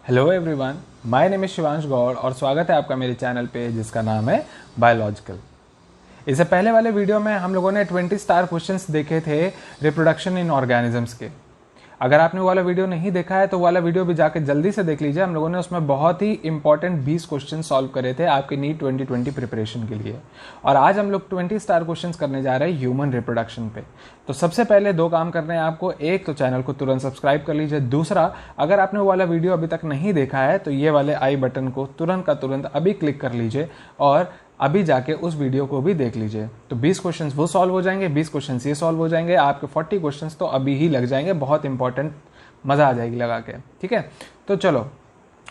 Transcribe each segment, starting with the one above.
Hello everyone, my name is Shivansh Gaur और स्वागत है आपका मेरे चैनल पे जिसका नाम है बायोलॉजिकल। इससे पहले वाले वीडियो में हम लोगों ने 20 स्टार क्वेश्चंस देखे थे रिप्रोडक्शन इन ऑर्गेनिजम्स के। अगर आपने वो वाला वीडियो नहीं देखा है तो वाला वीडियो भी जाके जल्दी से देख लीजिए। हम लोगों ने उसमें बहुत ही इंपॉर्टेंट 20 क्वेश्चन सॉल्व करे थे आपके नीट 2020 प्रिपरेशन के लिए। और आज हम लोग 20 स्टार क्वेश्चंस करने जा रहे हैं ह्यूमन रिप्रोडक्शन पे। तो सबसे पहले दो काम करने हैं आपको। एक तो चैनल को तुरंत सब्सक्राइब कर लीजिए। दूसरा, अगर आपने वो वाला वीडियो अभी तक नहीं देखा है तो ये वाले आई बटन को तुरंत का तुरंत अभी क्लिक कर लीजिए और अभी जाके उस वीडियो को भी देख लीजिए। तो 20 क्वेश्चंस वो सॉल्व हो जाएंगे, 20 क्वेश्चंस ये सॉल्व हो जाएंगे, आपके 40 क्वेश्चंस तो अभी ही लग जाएंगे। बहुत इंपॉर्टेंट, मजा आ जाएगी लगा के। ठीक है, तो चलो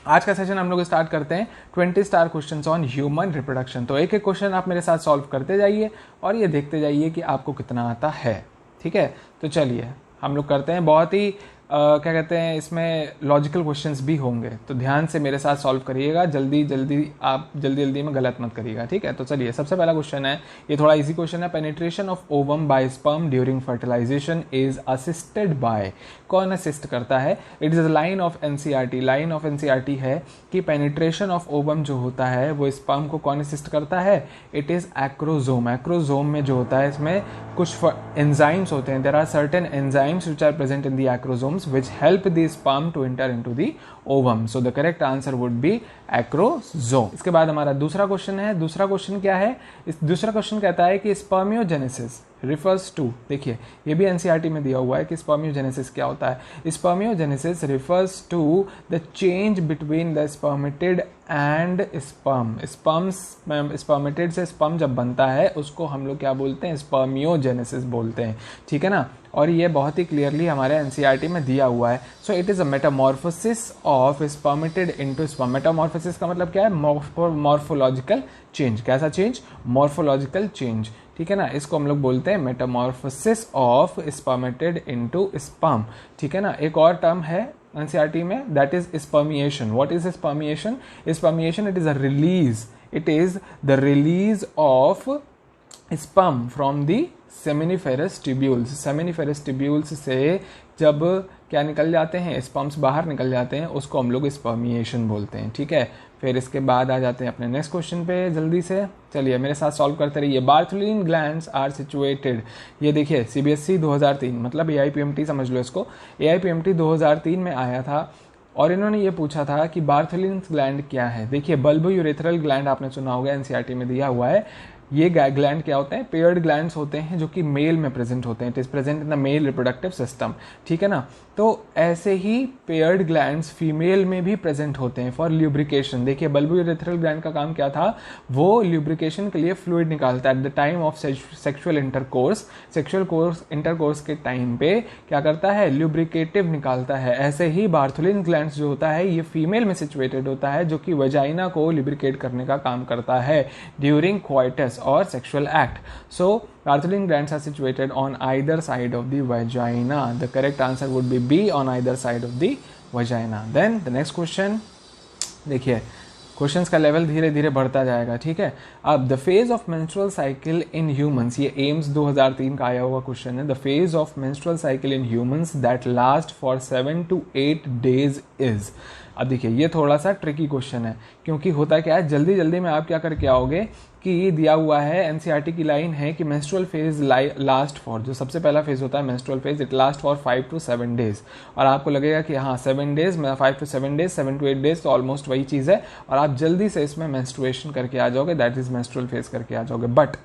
आज का सेशन हम लोग स्टार्ट करते हैं 20 star questions on human reproduction. तो एक एक क्वेश्चन आप मेरे साथ सॉल्व करते जाइए और ये देखते जाइए कि आपको कितना आता है। ठीक है, तो चलिए हम लोग करते हैं। बहुत ही क्या कहते हैं, इसमें लॉजिकल क्वेश्चंस भी होंगे, तो ध्यान से मेरे साथ सॉल्व करिएगा। जल्दी जल्दी में गलत मत करिएगा। ठीक है, तो चलिए सबसे पहला क्वेश्चन है, ये थोड़ा इजी क्वेश्चन है। Penetration of ovum by sperm during fertilization is assisted by. कौन असिस्ट करता है? It is line of NCERT. Line of NCERT है कि पेनिट्रेशन ऑफ ओवम जो होता है वो स्पर्म को कौन असिस्ट करता है? It is acrosome. एक्रोजोम में जो होता है इसमें कुछ एंजाइम्स होते हैं। There are certain enzymes which are present in the acrosomes which help the sperm to enter into the ovum. So the correct answer would be acrosome. इसके बाद हमारा दूसरा क्वेश्चन है। दूसरा क्वेश्चन क्या है? इस दूसरा क्वेश्चन कहता है कि स्पर्मियोजेनेसिस refers to, देखिए ये भी एनसीईआरटी में दिया हुआ है कि स्पर्मियोजेनेसिस क्या होता है। Spermiogenesis refers to the change between the spermatid and sperm. Spermatid से स्पर्म जब बनता है उसको हम लोग क्या बोलते हैं? स्पर्मियोजेनेसिस बोलते हैं। ठीक है ना, और ये बहुत ही क्लियरली हमारे एनसीईआरटी में दिया हुआ है। So it is a Metamorphosis of spermatid into sperm. Metamorphosis का मतलब क्या है? Morphological change. कैसा चेंज? Morphological change. ठीक है ना, इसको हम लोग बोलते हैं Metamorphosis of spermatid into sperm. ठीक है ना, एक और टर्म है एनसीईआरटी में, that is spermiation. What is spermiation? Spermiation it is a release, it is the release of sperm from the seminiferous tubules. Seminiferous tubules से जब क्या निकल जाते हैं, स्पर्म्स बाहर निकल जाते हैं, उसको हम लोग स्पर्मिएशन बोलते हैं। ठीक है, फिर इसके बाद आ जाते हैं अपने नेक्स्ट क्वेश्चन पे जल्दी से। चलिए मेरे साथ सॉल्व करते रहिए। बार्थोलिन ग्लैंड्स आर सिचुएटेड, ये देखिए सीबीएसई 2003 मतलब एआईपीएमटी समझ लो इसको। एआईपीएमटी 2003 में आया था और इन्होंने ये पूछा था कि बार्थोलिन ग्लैंड क्या है। देखिए बल्बो यूरेथ्रल ग्लैंड आपने सुना होगा, एनसीईआरटी में दिया हुआ है। ये ग्लैंड क्या होते हैं? पेयर्ड ग्लैंड्स होते हैं जो कि मेल में प्रेजेंट होते हैं। It is present in the male reproductive system. ठीक है ना, तो ऐसे ही पेयर्ड ग्लैंड्स फीमेल में भी प्रेजेंट होते हैं फॉर ल्यूब्रिकेशन। देखिए बल्बोयूरेथ्रल ग्लैंड का काम क्या था? वो ल्यूब्रिकेशन के लिए फ्लूइड निकालता है at the time of sexual intercourse. Sexual intercourse के टाइम पे क्या करता है? ल्यूब्रिकेटिव निकालता है। ऐसे ही बार्थोलिन ग्लैंड्स जो होता है ये फीमेल में सिचुएटेड होता है जो कि वजाइना को ल्यूब्रिकेट करने का काम करता है during coitus or sexual act. So Bartholin glands are situated on either side of the vagina. The correct answer would be B, on either side of the vagina. Then the next question, देखिए questions का level धीरे धीरे बढ़ता जाएगा। ठीक है, अब the phase of menstrual cycle in humans, ये एम्स 2003 का आया हुआ क्वेश्चन है। The phase of menstrual cycle in humans that last for 7 to 8 days is. अब देखिए ये थोड़ा सा ट्रिकी क्वेश्चन है, क्योंकि होता क्या है, जल्दी जल्दी में आप क्या करके आओगे कि दिया हुआ है एनसीईआरटी की लाइन है कि मेंस्ट्रुअल फेज लास्ट फॉर, जो सबसे पहला फेज होता है menstrual phase, it last for 5 to 7 days। और आपको लगेगा कि हाँ 7 days, 5 to 7 days, 7 to 8 days तो ऑलमोस्ट वही चीज़ है, और आप जल्दी से इसमें मेंस्ट्रुएशन करके आ जाओगे, दैट इज मेंस्ट्रुअल फेज करके आ जाओगे। बट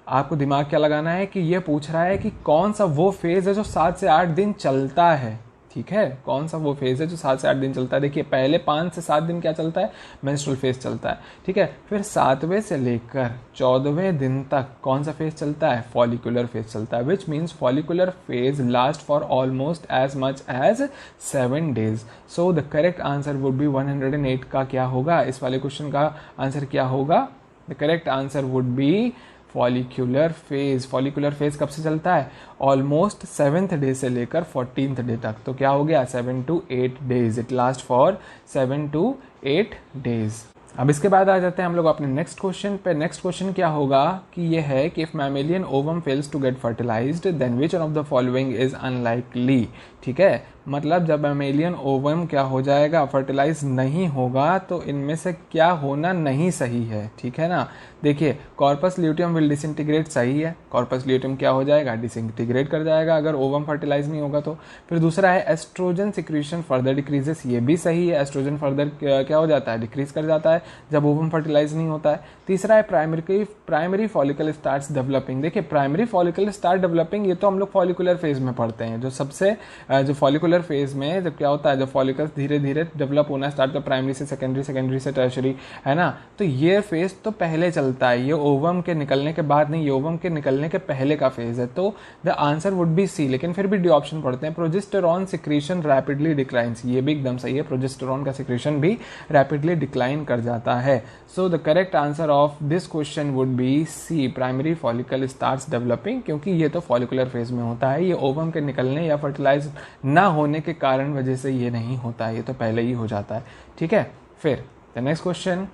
आपको दिमाग क्या लगाना है कि ये पूछ रहा है कि कौन सा वो फेज है जो 7 से 8 दिन चलता है। ठीक है, कौन सा वो फेज है जो 7 से 8 दिन चलता है? देखिए पहले 5 से 7 दिन क्या चलता है? मेंस्ट्रुअल फेज चलता है। ठीक है, फिर 7वें से लेकर 14वें दिन तक कौन सा फेज चलता है? फॉलिकुलर फेज चलता है, which means follicular phase last for almost as much as 7 days। So the correct answer would be 108 का क्या होगा? इस वाले क्वेश्चन का आंसर क्या होगा? The correct answer would B follicular phase. Follicular phase कब से चलता है? ऑलमोस्ट 7th डे से लेकर 14th डे तक। तो क्या हो गया? 7 to 8 days। It last for 7 to 8 days। अब इसके बाद आ जाते हैं हम लोग अपने नेक्स्ट क्वेश्चन पे। नेक्स्ट क्वेश्चन क्या होगा कि ये है कि if mammalian ovum fails to get fertilized then which one of the following is unlikely. ठीक है, मतलब जब मैमेलियन ओवम क्या हो जाएगा, फर्टिलाइज नहीं होगा, तो इनमें से क्या होना नहीं सही है, ठीक है ना। देखिए कॉर्पस ल्यूटियम विल डिसइंटीग्रेट, सही है, कॉर्पस ल्यूटियम क्या हो जाएगा, डिसइंटीग्रेट कर जाएगा अगर ओवम फर्टिलाइज नहीं होगा तो। फिर दूसरा है एस्ट्रोजन सिक्रीशन फर्दर डिक्रीजेस, ये भी सही है, एस्ट्रोजन फर्दर क्या हो जाता है, डिक्रीज कर जाता है जब ओवम फर्टिलाइज नहीं होता है। तीसरा है प्राइमरी फॉलिकल स्टार्ट्स डेवलपिंग। देखिए प्राइमरी फॉलिकल स्टार्ट डेवलपिंग, ये तो हम लोग फॉलिकुलर फेज में पढ़ते हैं, जो सबसे जो फॉलिकुलर फेज में जब क्या होता है, जब फॉलिकल्स धीरे धीरे डेवलप होना स्टार्ट, तो प्राइमरी से सेकेंडरी, सेकेंडरी से टर्शरी, है ना। तो ये फेज तो पहले चलता है, ये ओवम के निकलने के बाद नहीं, ये ओवम के निकलने के पहले का फेज है। तो the answer would be C, लेकिन फिर भी डी ऑप्शन पढ़ते हैं। प्रोजेस्टेरॉन सिक्रीशन रैपिडली डिक्लाइंस, ये भी एकदम सही है, प्रोजेस्टेरॉन का सिक्रीशन भी रैपिडली डिक्लाइन कर जाता है। So the correct answer of this question would be C, primary follicle starts developing, क्योंकि ये तो फॉलिकुलर फेज में होता है, ये ओवम के निकलने या फर्टिलाइज ना होने के कारण वजह से ये नहीं होता है, ये तो पहले ही हो जाता है, ठीक है। फिर द नेक्स्ट क्वेश्चन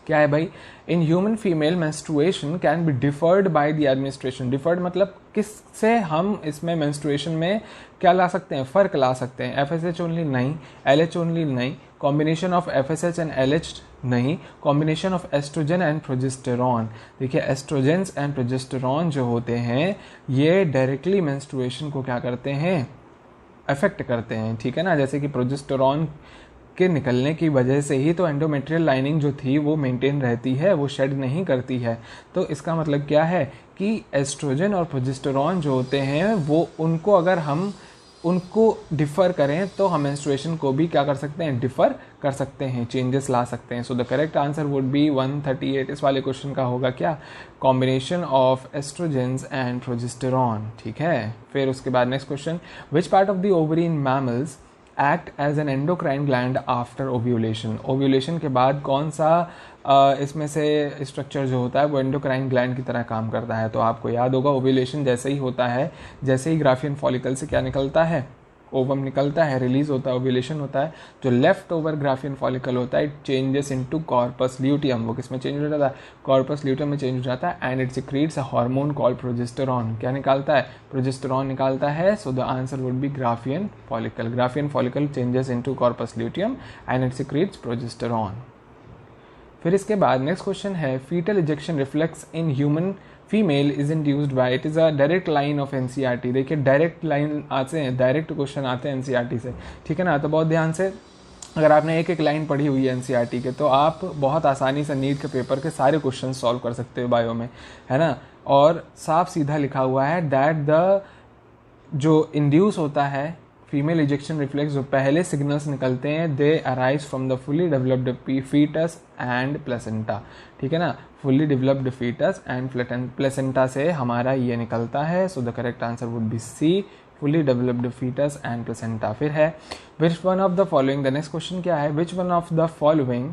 क्या है भाई, इन human female menstruation can be deferred by the administration. Deferred मतलब किससे हम इसमें मेंस्ट्रुएशन में क्या ला सकते हैं, फर्क ला सकते हैं। FSH ओनली नहीं, LH ओनली नहीं, combination of FSH and LH नहीं, combination of oestrogen and progesterone. देखिए एस्ट्रोजेंस एंड प्रोजेस्टेरॉन जो होते हैं ये डायरेक्टली मेंस्ट्रुएशन को क्या करते हैं, अफेक्ट करते हैं, ठीक है ना। जैसे कि प्रोजेस्टेरॉन के निकलने की वजह से ही तो एंडोमेट्रियल लाइनिंग जो थी वो मेंटेन रहती है, वो शेड नहीं करती है। तो इसका मतलब क्या है कि एस्ट्रोजन और प्रोजेस्टेरॉन जो होते हैं वो उनको अगर हम उनको डिफ़र करें तो हम मेंस्ट्रुएशन को भी क्या कर सकते हैं, डिफ़र कर सकते हैं, चेंजेस ला सकते हैं। So the correct answer would be 138। इस वाले क्वेश्चन का होगा क्या, combination of estrogens and progesterone, ठीक है। फिर उसके बाद next question, which part of the ovary in mammals act as an endocrine gland after ovulation. Ovulation के बाद कौन सा इसमें से स्ट्रक्चर जो होता है वो एंडोक्राइन ग्लैंड की तरह काम करता है। तो आपको याद होगा ओव्यूलेशन जैसे ही होता है, जैसे ही ग्राफियन फॉलिकल से क्या निकलता है, ओवम निकलता है, रिलीज होता है, ओव्यूलेशन होता है, जो लेफ्ट ओवर ग्राफियन फॉलिकल होता है it changes into corpus luteum. वो किसमें चेंज हो जाता है, कॉर्पस ल्यूटियम में चेंज हो जाता है, and it secretes a hormone called progesterone. क्या निकालता है, प्रोजेस्टेरॉन निकालता है। So the answer would be Graafian follicle. Graafian follicle changes into corpus luteum and it secretes progesterone. फिर इसके बाद नेक्स्ट क्वेश्चन है, foetal ejection reflex in human female is induced by, it is a direct line of NCERT. देखिए direct line आते हैं, direct question आते हैं NCERT से, ठीक है ना। तो बहुत ध्यान से अगर आपने एक एक लाइन पढ़ी हुई है एनसीईआरटी के तो आप बहुत आसानी से नीट के पेपर के सारे क्वेश्चन सॉल्व कर सकते हो बायो में, है ना। और साफ सीधा लिखा हुआ है दैट द जो इंड्यूस होता है फीमेल इजेक्शन रिफ्लेक्स, जो पहले सिग्नल्स निकलते हैं, they arise from the fully developed foetus and placenta, ठीक है ना। Fully developed foetus and placenta से हमारा ये निकलता है। So the correct answer would be C, fully developed foetus and placenta. फिर है which one of the following, the next question क्या है, which one of the following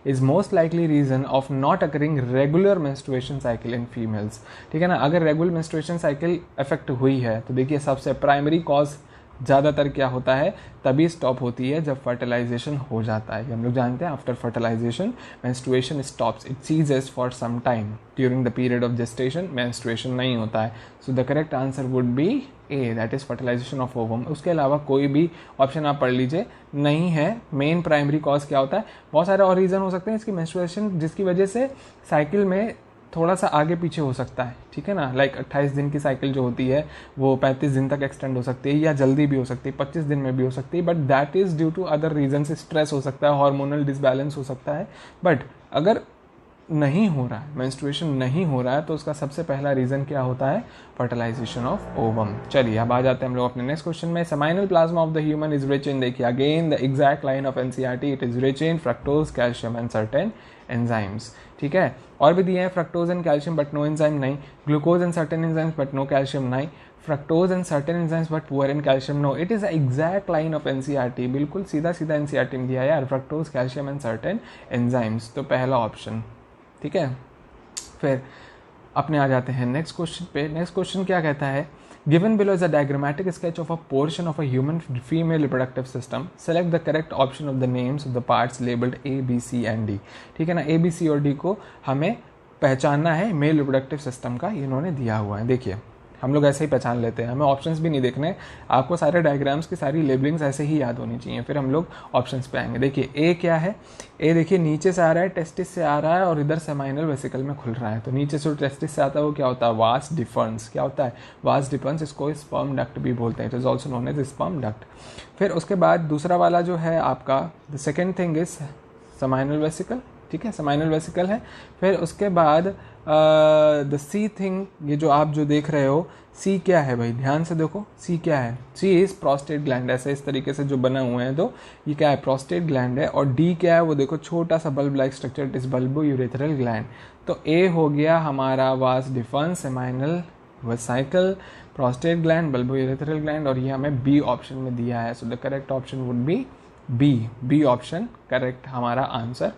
is most likely reason of not occurring regular menstruation cycle in females, ठीक है ना। अगर regular menstruation cycle effect हुई है तो देखिए सबसे प्राइमरी कॉज ज़्यादातर क्या होता है, तभी स्टॉप होती है जब फर्टिलाइजेशन हो जाता है। हम लोग जानते हैं after fertilization menstruation stops, it ceases for some time, during the period of gestation menstruation नहीं होता है। So the correct answer would be A, that is fertilization of ovum. उसके अलावा कोई भी ऑप्शन आप पढ़ लीजिए नहीं है। मेन प्राइमरी कॉज क्या होता है, बहुत सारे और रीज़न हो सकते हैं इसकी मेंस्ट्रुएशन जिसकी वजह से साइकिल में थोड़ा सा आगे पीछे हो सकता है, ठीक है ना। लाइक 28 दिन की साइकिल जो होती है वो 35 दिन तक एक्सटेंड हो सकती है, या जल्दी भी हो सकती है, 25 दिन में भी हो सकती है, but that is due to other reason. Stress हो सकता है, हार्मोनल डिसबैलेंस हो सकता है। बट अगर नहीं हो रहा है, मेंस्ट्रुएशन नहीं हो रहा है, तो उसका सबसे पहला रीज़न क्या होता है, फर्टिलाइजेशन ऑफ ओवम। चलिए अब आ जाते हैं हम लोग अपने नेक्स्ट क्वेश्चन में। Seminal plasma of the human is rich in, देखिए again the exact line of NCERT, it is rich in fructose, calcium and certain enzymes, ठीक है। और भी दिए हैं fructose and calcium but no enzyme नहीं, glucose and certain enzymes but no calcium नहीं, fructose and certain enzymes but poor in calcium no. It is exact line of NCERT, बिल्कुल सीधा सीधा एनसीईआरटी में दिया यार, fructose calcium and certain enzymes, तो पहला ऑप्शन, ठीक है। फिर अपने आ जाते हैं नेक्स्ट क्वेश्चन पे। नेक्स्ट क्वेश्चन क्या कहता है, given below is a diagrammatic sketch of a portion of a human female reproductive system, select the correct option of the names of the parts labelled A B C and D, ठीक है ना। ए B सी और D को हमें पहचानना है male reproductive system का, इन्होंने दिया हुआ है। देखिए हम लोग ऐसे ही पहचान लेते हैं, हमें ऑप्शंस भी नहीं देखने, आपको सारे डायग्राम्स की सारी लेबलिंग्स ऐसे ही याद होनी चाहिए, फिर हम लोग ऑप्शंस पे आएंगे। देखिए ए क्या है, ए देखिए नीचे से आ रहा है, टेस्टिस से आ रहा है और इधर सेमाइनल वेसिकल में खुल रहा है। तो नीचे से टेस्टिस से आता है वो क्या होता है, वास डिफरेंस। क्या होता है, वास डिफरेंस, इसको स्पर्म डक्ट भी बोलते हैं, it is also known as sperm duct. फिर उसके बाद दूसरा वाला जो है आपका, the second thing is seminal vesicle, ठीक है, सेमाइनल वेसिकल है। फिर उसके बाद द सी थिंग, ये जो आप जो देख रहे हो, सी क्या है भाई, ध्यान से देखो, सी क्या है, सी इज प्रोस्टेट ग्लैंड, ऐसे इस तरीके से जो बना हुए हैं, तो ये क्या है, प्रोस्टेट ग्लैंड है। और डी क्या है, वो देखो छोटा सा bulb like structure, it is bulbourethral gland. तो ए हो गया हमारा vas deferens, seminal vesicle, prostate gland, bulbourethral gland, और ये हमें बी ऑप्शन में दिया है। So the correct option would be B, B option correct हमारा आंसर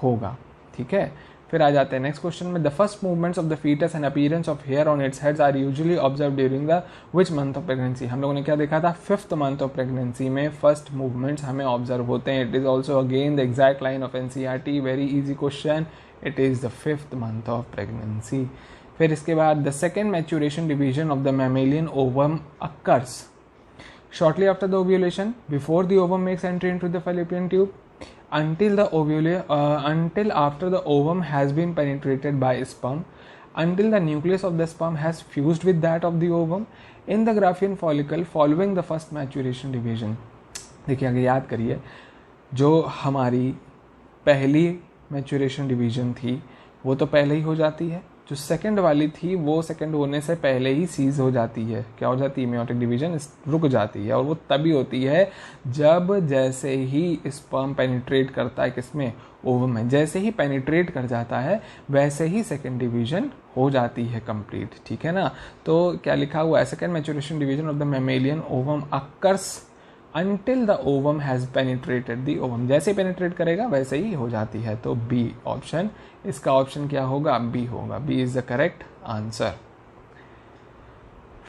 होगा, ठीक है। फिर आ जाते हैं नेक्स्ट क्वेश्चन में, the first movements of the foetus and appearance of hair on its heads are usually observe during the which month of pregnancy. हम लोगों ने क्या देखा था, 5th मंथ ऑफ प्रेगनेंसी में फर्स्ट मूवमेंट्स हमें ऑब्जर्व होते हैं। It is also again the exact line of NCERT, very easy question, it is the 5th month of pregnancy. फिर इसके बाद the second maturation division of the mammalian ovum occurs shortly after the ovulation, before the ovum makes entry into the fallopian tube, until after the ovum has been penetrated by sperm, until the nucleus of the sperm has fused with that of the ovum in the Graafian follicle following the first maturation division। देखिए अगर याद करिए, जो हमारी पहली maturation division थी वो तो पहले ही हो जाती है, जो सेकंड वाली थी वो सेकंड होने से पहले ही सीज हो जाती है। क्या हो जाती है, मेयोटिक डिवीजन रुक जाती है, और वो तभी होती है जब जैसे ही स्पर्म पेनिट्रेट करता है किसमें, ओवम में, जैसे ही पेनिट्रेट कर जाता है वैसे ही सेकंड डिवीजन हो जाती है कंप्लीट, ठीक है ना। तो क्या लिखा हुआ है, second maturation division of the mammalian ovum occurs until the ovum has penetrated the ovum, जैसे पेनिट्रेट करेगा वैसे ही हो जाती है। तो बी ऑप्शन, इसका ऑप्शन क्या होगा, बी होगा, B is the correct answer.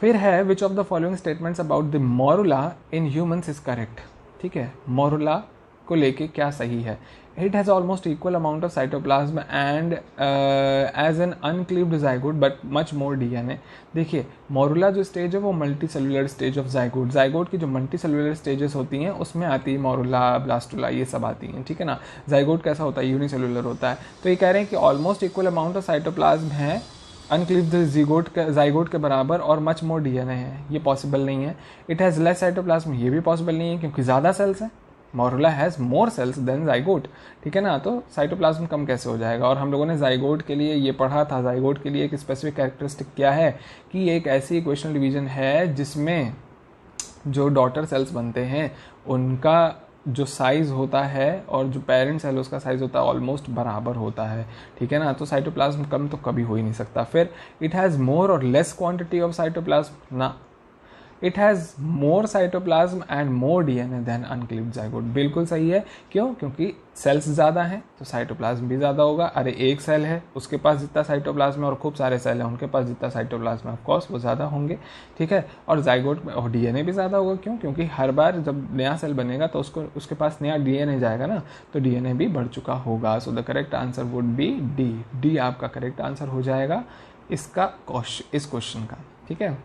फिर है which of the following statements about the morula in humans is correct, ठीक है, मोरुला को लेके क्या सही है। It has almost equal amount of cytoplasm and as an uncleaved zygote but much more DNA. देखिए मोरुला जो स्टेज है वो multi cellular stage of zygote, zygote की जो मल्टी सेलुलर स्टेजेस होती हैं उसमें आती है मोरुला, ब्लास्टुला, ये सब आती हैं, ठीक है ना। जाइगोट कैसा होता है, यूनिसेलुलर होता है। तो ये कह रहे हैं कि almost equal amount of cytoplasm है अनक्लीव्ड जाइगोट के बराबर, और मच मोर डीएनए है, ये पॉसिबल नहीं है। इट हैज़ लेस साइटोप्लाज्म, ये भी पॉसिबल नहीं है क्योंकि ज़्यादा सेल्स हैं, morula has more cells than zygote, ठीक है ना। तो साइटोप्लाज्म कम कैसे हो जाएगा। और हम लोगों ने जाइगोट के लिए ये पढ़ा था, जाइगोट के लिए एक स्पेसिफिक कैरेक्टरिस्टिक क्या है कि ये एक ऐसी इक्वेशनल डिवीजन है जिसमें जो डॉटर सेल्स बनते हैं उनका जो साइज होता है और जो पेरेंट सेल उसका साइज होता है ऑलमोस्ट बराबर होता है, ठीक है ना। तो साइटोप्लाज्म कम तो कभी हो ही नहीं सकता। फिर इट हैज़ मोर और लेस क्वांटिटी ऑफ साइटोप्लाज्म ना, it has more cytoplasm and more DNA than uncleaved zygote, बिल्कुल सही है। क्यों, क्योंकि सेल्स ज़्यादा हैं तो साइटोप्लाज्म भी ज़्यादा होगा। अरे एक सेल है उसके पास जितना साइटोप्लाज्म है और खूब सारे सेल हैं उनके पास जितना साइटोप्लाज्म है ऑफकोर्स वो ज़्यादा होंगे, ठीक है। और जाइगोट में और डीएनए भी ज़्यादा होगा, क्यों, क्योंकि हर बार जब नया सेल बनेगा तो उसके पास नया डीएनए जाएगा ना, तो डीएनए भी बढ़ चुका होगा। सो the correct answer would be D, D आपका करेक्ट आंसर हो जाएगा इसका इस क्वेश्चन का, ठीक है।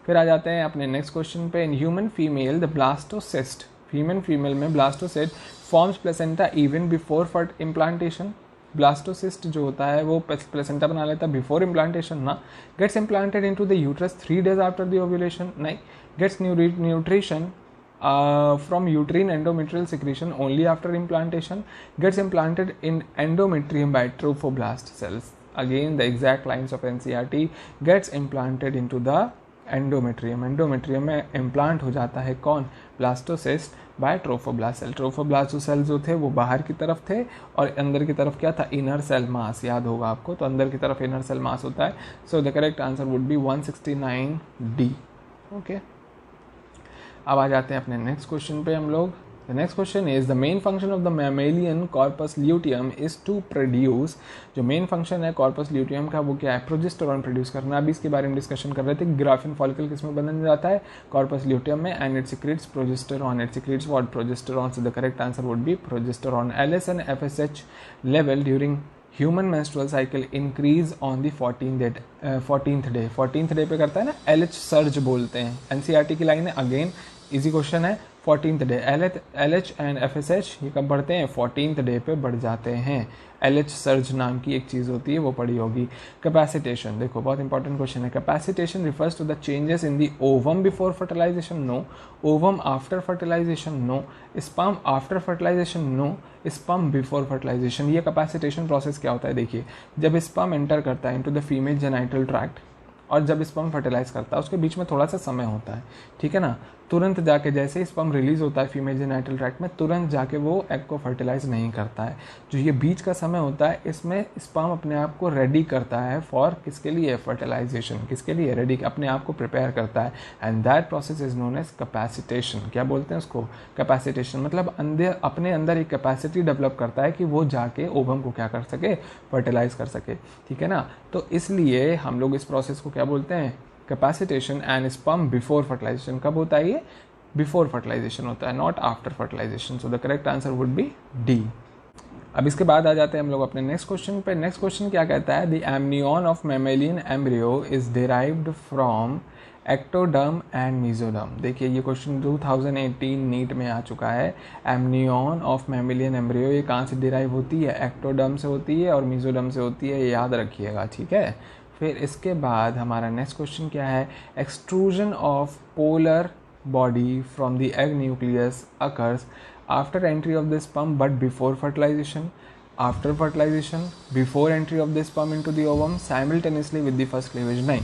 फिर आ जाते हैं अपने नेक्स्ट क्वेश्चन पे। In human female the blastocyst, female में blastocyst forms placenta even before फर्ट इम्प्लांटेशन। ब्लास्टोसिस्ट जो होता है वो प्लेसेंटा बना लेता है बिफोर इम्प्लांटेशन ना। Gets implanted into the uterus 3 days after the ovulation, नहीं। Gets nutrition from uterine endometrial secretion only after implantation. Gets implanted in endometrium by trophoblast cells. Again the exact lines of NCERT. Gets implanted into the endometrium, endometrium में implant हो जाता है कौन, blastocyst by trophoblast cell. Trophoblast cell जो थे वो बाहर की तरफ थे और अंदर की तरफ क्या था, इनर सेल मास, याद होगा आपको, तो अंदर की तरफ इनर सेल मास होता है। So the correct answer would B 169D, okay. अब आ जाते हैं अपने नेक्स्ट क्वेश्चन पे हम लोग। The next question is the main function of the mammalian corpus luteum is to produce, जो main function है corpus luteum का वो क्या है, प्रोजेस्टेरॉन प्रोड्यूस करना। अभी इसके बारे में डिस्कशन कर रहे थे। ग्राफियन फॉलिकल किसमें बदल जाता है, corpus luteum में, and it secretes progesterone, it secretes what, progesterone. So the correct answer would be progesterone. LS and FSH level during human menstrual cycle increase on the 14th day पे करता है ना, LH surge बोलते हैं। NCERT की line है, again easy question है। 14th day LH and FSH ये कब बढ़ते हैं? 14th डे पे बढ़ जाते हैं। LH सर्ज नाम की एक चीज़ होती है, वो पड़ी होगी। कैपेसिटेशन, देखो बहुत इंपॉर्टेंट क्वेश्चन है। Capacitation refers to the changes in the ovum before fertilisation, no. Ovum after fertilisation, no. Sperm after fertilisation, no. Sperm before fertilisation. ये कैपेसिटेशन प्रोसेस क्या होता है? देखिए, जब स्पर्म एंटर करता है into the female genital tract और जब स्पर्म फर्टिलाइज करता है उसके बीच में थोड़ा सा समय होता है, ठीक है ना। तुरंत जाके जैसे ही स्पर्म रिलीज होता है फीमेल जेनाइटल ट्रैक्ट में, तुरंत जाके वो एग को फर्टिलाइज नहीं करता है। जो ये बीच का समय होता है इसमें स्पर्म अपने आप को रेडी करता है फॉर किसके लिए? फर्टिलाइजेशन। किसके लिए? रेडी, अपने आप को प्रिपेयर करता है। And that process is known as capacitation. क्या बोलते हैं उसको? कैपेसिटेशन। मतलब अपने अंदर एक कैपेसिटी डेवलप करता है कि वो जाके ओवम को क्या कर सके? फर्टिलाइज कर सके, ठीक है ना। तो इसलिए हम लोग इस प्रोसेस को क्या बोलते हैं? Capacitation. And sperm before fertilisation कब होता है? ये बिफोर फर्टिलाइजेशन होता है, not after fertilisation. So the correct answer would be D. अब इसके बाद आ जाते हैं हम लोग अपने नेक्स्ट क्वेश्चन पे। नेक्स्ट क्वेश्चन क्या कहता है? The amnion of mammalian embryo is derived from ectoderm and mesoderm. देखिए ये क्वेश्चन 2018 नीट में आ चुका है। एमनियन ऑफ मैमेलियन एम्ब्रियो ये कहाँ से डिराइव होती है? एक्टोडर्म से होती है और मीजोडर्म से होती है, याद रखिएगा, ठीक है। फिर इसके बाद हमारा नेक्स्ट क्वेश्चन क्या है? Extrusion of polar body from the egg nucleus occurs after entry of the sperm but before fertilisation, after fertilisation, before entry of the sperm into the ovum, simultaneously with the first cleavage. नहीं,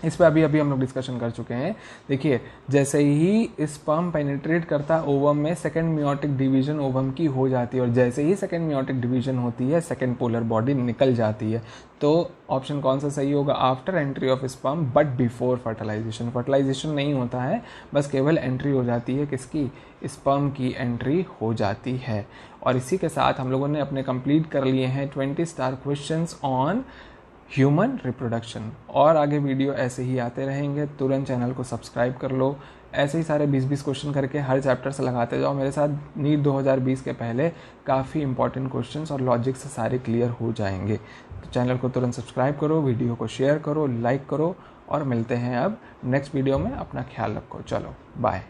इस पर अभी हम लोग discussion कर चुके हैं। देखिए, जैसे ही स्पर्म पेनिट्रेट करता है ओवम में, सेकंड मियोटिक डिवीजन ओवम की हो जाती है और जैसे ही सेकंड मियोटिक डिवीजन होती है सेकंड पोलर बॉडी निकल जाती है। तो ऑप्शन कौन सा सही होगा? After entry of sperm but before fertilisation. Fertilisation नहीं होता है, बस केवल एंट्री हो जाती है। किसकी? स्पर्म की एंट्री हो जाती है। और इसी के साथ हम लोगों ने अपने कंप्लीट कर लिए हैं 20 star questions on human reproduction. और आगे वीडियो ऐसे ही आते रहेंगे, तुरंत चैनल को सब्सक्राइब कर लो। ऐसे ही सारे 20-20 क्वेश्चन करके हर चैप्टर से लगाते जाओ मेरे साथ। नीट 2020 के पहले काफ़ी इंपॉर्टेंट क्वेश्चंस और लॉजिक से सारे क्लियर हो जाएंगे। तो चैनल को तुरंत सब्सक्राइब करो, वीडियो को शेयर करो, लाइक करो और मिलते हैं अब नेक्स्ट वीडियो में। अपना ख्याल रखो, चलो बाय।